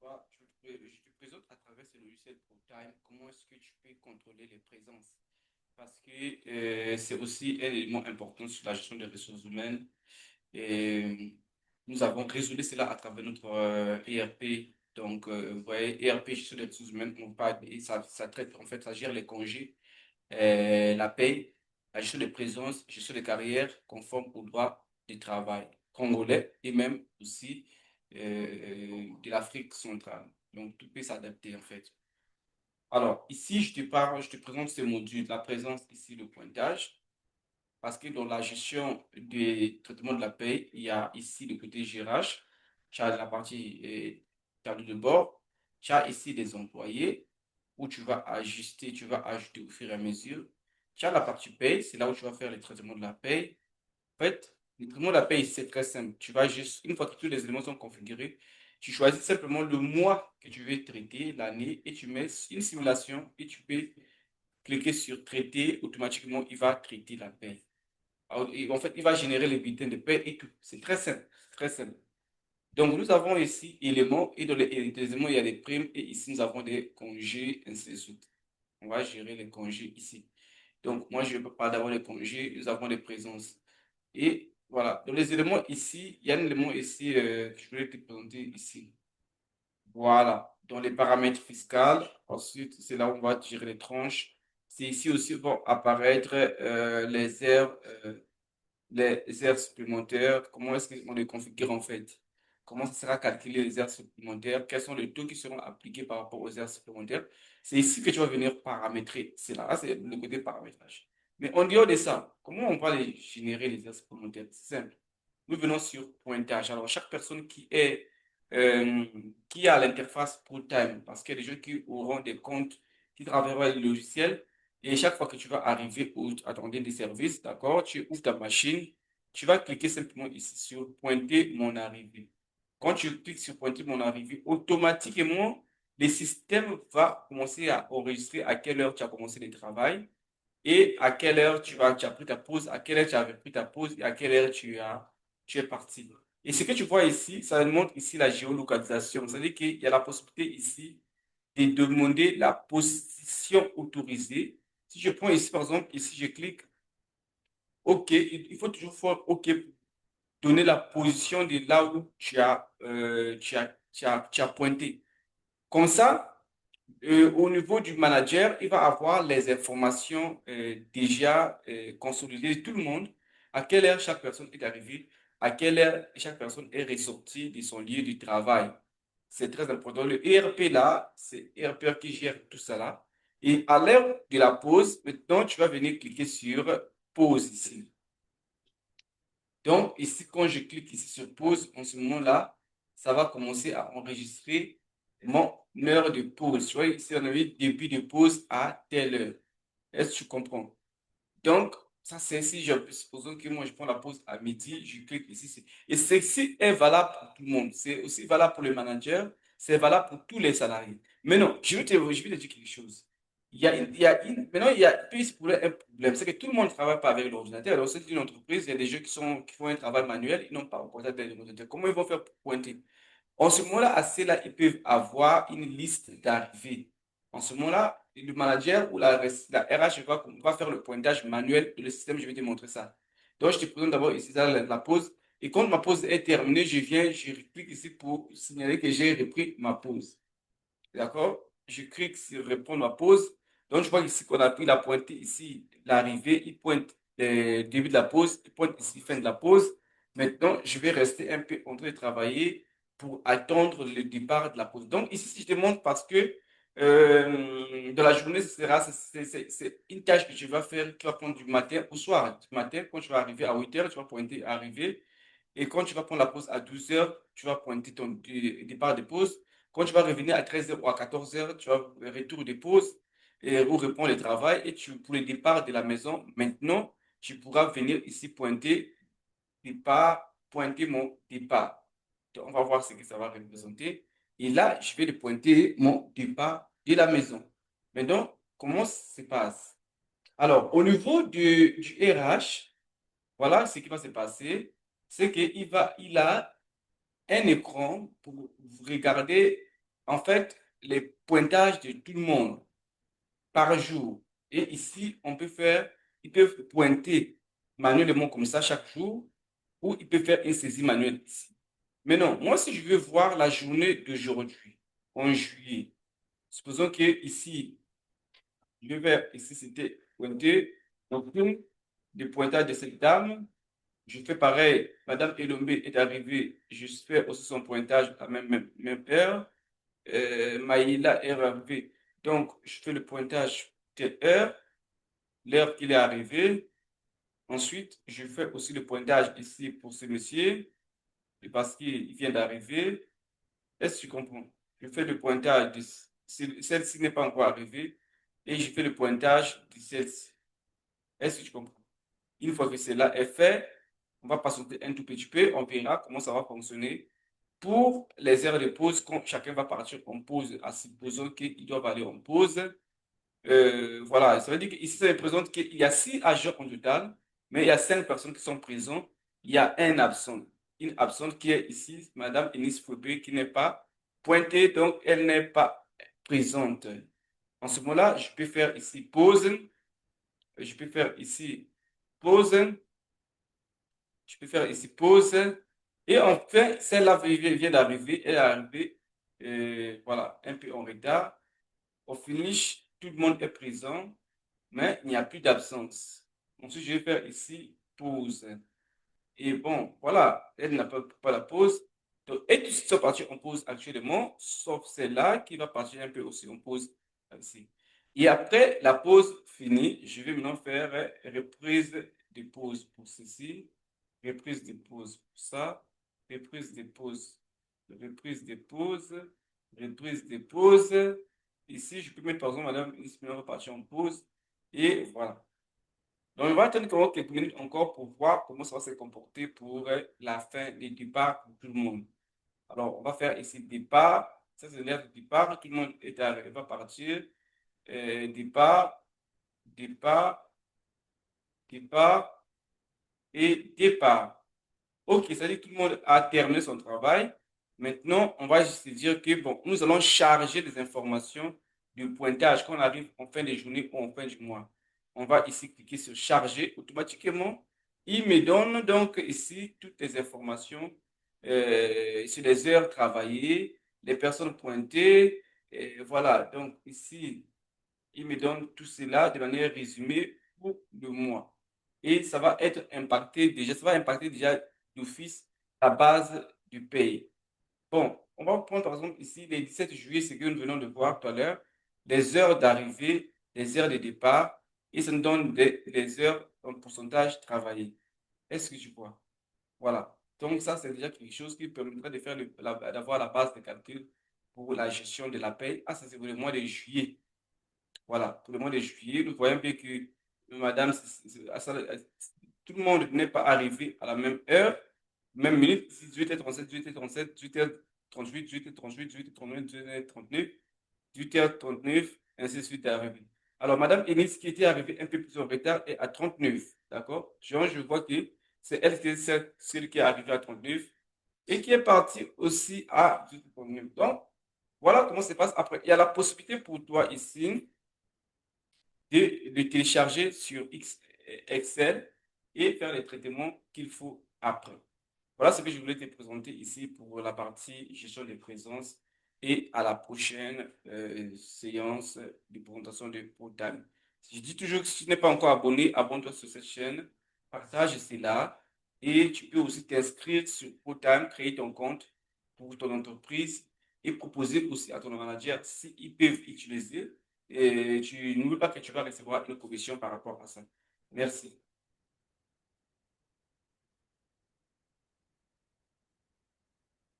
Je te présente à travers ce logiciel ProTime comment est-ce que tu peux contrôler les présences. Parce que c'est aussi un élément important sur la gestion des ressources humaines. Et nous avons résolu cela à travers notre ERP. Donc, vous voyez, ERP, gestion des ressources humaines, on parle, et ça traite, en fait, ça gère les congés, la paye, la gestion des présences, gestion des carrières conforme au droit du travail congolais et même aussi de l'Afrique centrale. Donc, tout peut s'adapter en fait. Alors, ici, je te présente ces modules, la présence, ici, le pointage, parce que dans la gestion des traitements de la paie, il y a ici le côté gérage, tu as la partie tableau de bord, tu as ici des employés où tu vas ajuster, tu vas ajouter au fur et à mesure. Tu as la partie paie, c'est là où tu vas faire les traitements de la paie. En fait, le traitement de la paie, c'est très simple. Tu vas juste, une fois que tous les éléments sont configurés, tu choisis simplement le mois que tu veux traiter, l'année, et tu mets une simulation et tu peux cliquer sur traiter. Automatiquement, il va traiter la paie. En fait, il va générer les bulletins de paie et tout. C'est très simple, très simple. Donc, nous avons ici éléments, et dans les éléments, il y a des primes, et ici, nous avons des congés, ainsi de suite. On va gérer les congés ici. Donc, moi, je ne peux pas d'avoir les congés, nous avons des présences. Et voilà, dans les éléments ici, il y a un élément ici que je voulais te présenter ici. Voilà, dans les paramètres fiscaux, ensuite, c'est là où on va gérer les tranches. C'est ici aussi vont apparaître les heures supplémentaires, comment est-ce qu'on les configure en fait? Comment ça sera calculé les heures supplémentaires? Quels sont les taux qui seront appliqués par rapport aux heures supplémentaires? C'est ici que tu vas venir paramétrer. C'est là, c'est le côté paramétrage. Mais en dehors de ça, comment on va les générer les heures supplémentaires? C'est simple. Nous venons sur pointage. Alors, chaque personne euh, qui a l'interface full-time, parce qu'il y a des gens qui auront des comptes qui travailleront avec le logiciel, et chaque fois que tu vas arriver à ton des services, d'accord, tu ouvres ta machine, tu vas cliquer simplement ici sur pointer mon arrivée. Quand tu cliques sur pointer mon arrivée, automatiquement, le système va commencer à enregistrer à quelle heure tu as commencé le travail et à quelle heure tu as pris ta pause, à quelle heure tu avais pris ta pause et à quelle heure tu es parti. Et ce que tu vois ici, ça montre ici la géolocalisation. C'est-à-dire qu'il y a la possibilité ici de demander la position autorisée. Si je prends ici, par exemple, ici, je clique OK. Il faut toujours faire OK pour donner la position de là où tu as pointé. Comme ça, au niveau du manager, il va avoir les informations déjà consolidées de tout le monde, à quelle heure chaque personne est arrivée, à quelle heure chaque personne est ressortie de son lieu de travail. C'est très important. Le ERP là, c'est ERP qui gère tout ça là. Et à l'heure de la pause, maintenant, tu vas venir cliquer sur pause ici. Donc, ici, quand je clique ici sur pause, en ce moment-là, ça va commencer à enregistrer mon heure de pause. Tu vois, ici, on avait début de pause à telle heure. Est-ce que tu comprends? Donc, ça, c'est si supposons que moi, je prends la pause à midi, je clique ici. Et ceci est valable pour tout le monde. C'est aussi valable pour les managers, c'est valable pour tous les salariés. Mais non, je vais te dire quelque chose. Maintenant, puis il y a un problème, c'est que tout le monde ne travaille pas avec l'ordinateur. Alors, c'est une entreprise, il y a des gens qui font un travail manuel, ils n'ont pas un contact avec l'ordinateur. Comment ils vont faire pour pointer? En ce moment-là, à cela, ils peuvent avoir une liste d'arrivée. En ce moment-là, le manager ou la RH va faire le pointage manuel de le système. Je vais te montrer ça. Donc, je te présente d'abord ici la pause. Et quand ma pause est terminée, je clique ici pour signaler que j'ai repris ma pause. D'accord? Je clique sur répondre à pause. Donc, je vois ici qu'on a pris la pointe ici, l'arrivée. Il pointe le début de la pause. Il pointe ici fin de la pause. Maintenant, je vais rester un peu en train de travailler pour attendre le départ de la pause. Donc, ici, si je te montre parce que dans la journée, c'est une tâche que tu vas faire, qui va prendre du matin au soir. Du matin, quand tu vas arriver à 8 heures, tu vas pointer arriver. Et quand tu vas prendre la pause à 12 heures, tu vas pointer ton départ de pause. Quand tu vas revenir à 13 heures ou à 14 heures, tu vas retour de pause et ou reprendre le travail. Et pour le départ de la maison, maintenant, tu pourras venir ici pointer départ, pointer mon départ. Donc, on va voir ce que ça va représenter. Et là, je vais le pointer mon départ de la maison. Maintenant, comment ça se passe? Alors, au niveau du RH, voilà ce qui va se passer. C'est il a un écran pour regarder. en fait les pointages de tout le monde par jour. Et ici, ils peuvent pointer manuellement comme ça chaque jour, ou ils peuvent faire une saisie manuelle ici. Mais non, moi, si je veux voir la journée d'aujourd'hui, en juillet, supposons que ici, je vais vers ici, c'était pointé, donc le pointage de cette dame, je fais pareil, Madame Elombe est arrivée, je fais aussi son pointage à même heure. Maïla est arrivée, donc je fais le pointage telle heure, l'heure qu'il est arrivé. Ensuite, je fais aussi le pointage ici pour ce monsieur, parce qu'il vient d'arriver. Est-ce que tu comprends? Je fais le pointage de celle-ci n'est pas encore arrivée et je fais le pointage de celle-ci. Est-ce que tu comprends? Une fois que cela est fait, on va patienter un tout petit peu, on verra comment ça va fonctionner. Pour les heures de pause, quand chacun va partir en pause, à supposons qu'ils doivent aller en pause, voilà, ça veut dire qu'ici, ça représente qu'il y a 6 agents en total, mais il y a 5 personnes qui sont présentes. Il y a un absent. Une absente qui est ici, Madame Enis Foubé, qui n'est pas pointée, donc elle n'est pas présente. En ce moment-là, je peux faire ici pause. Je peux faire ici pause. Je peux faire ici pause. Et enfin, celle-là vient d'arriver. Elle est arrivée, voilà, un peu en retard. Au finish, tout le monde est présent, mais il n'y a plus d'absence. Ensuite, je vais faire ici pause. Et bon, voilà, elle n'a pas la pause. Donc, et tous sont partis en pause actuellement, sauf celle-là qui va partir un peu aussi en pause ici. Et après la pause finie, je vais maintenant faire reprise de pause pour ceci, reprise de pause pour ça, reprise de pause, reprise de pause, reprise de pause. Ici, je peux mettre par exemple, Madame Ismaël va partir en pause. Et voilà. Donc, on va attendre encore quelques minutes encore pour voir comment ça va se comporter pour la fin des départs pour tout le monde. Alors, on va faire ici départ. Ça, c'est l'heure de départ. Tout le monde est arrivé, va partir. Départ, départ, départ et départ. OK, ça veut dire que tout le monde a terminé son travail. Maintenant, on va juste se dire que, bon, nous allons charger les informations du pointage quand on arrive en fin de journée ou en fin du mois. On va ici cliquer sur charger automatiquement. Il me donne donc ici toutes les informations sur les heures travaillées, les personnes pointées. Et voilà, donc ici, il me donne tout cela de manière résumée pour le mois. Et ça va impacter déjà d'office la base du pays. Bon, on va prendre par exemple ici les 17 juillet, ce que nous venons de voir tout à l'heure, les heures d'arrivée, les heures de départ, et ça nous donne les heures en pourcentage travaillé. Est-ce que tu vois? Voilà. Donc ça, c'est déjà quelque chose qui permettra de faire d'avoir la base de calcul pour la gestion de la paie. Ah, ça c'est pour le mois de juillet. Voilà, pour le mois de juillet, nous voyons bien que madame, tout le monde n'est pas arrivé à la même heure, même minute, 18h37, 18h37, 18h38, 18h38, 18h39, 18h39, 18h39, ainsi de suite est arrivé. Alors, madame Enis, qui était arrivée un peu plus en retard, est à 39, d'accord? Je vois que c'est elle qui est celle qui est arrivée à 39 et qui est partie aussi à 18h39. Donc, voilà comment ça se passe après. Il y a la possibilité pour toi ici de le télécharger sur Excel et faire les traitements qu'il faut après. Voilà ce que je voulais te présenter ici pour la partie gestion des présences et à la prochaine séance de présentation de ProTime. Je dis toujours que si tu n'es pas encore abonné, abonne-toi sur cette chaîne, partage cela et tu peux aussi t'inscrire sur ProTime, créer ton compte pour ton entreprise et proposer aussi à ton manager s'ils peuvent utiliser. Et tu n'oublies pas que tu vas recevoir une commission par rapport à ça. Merci.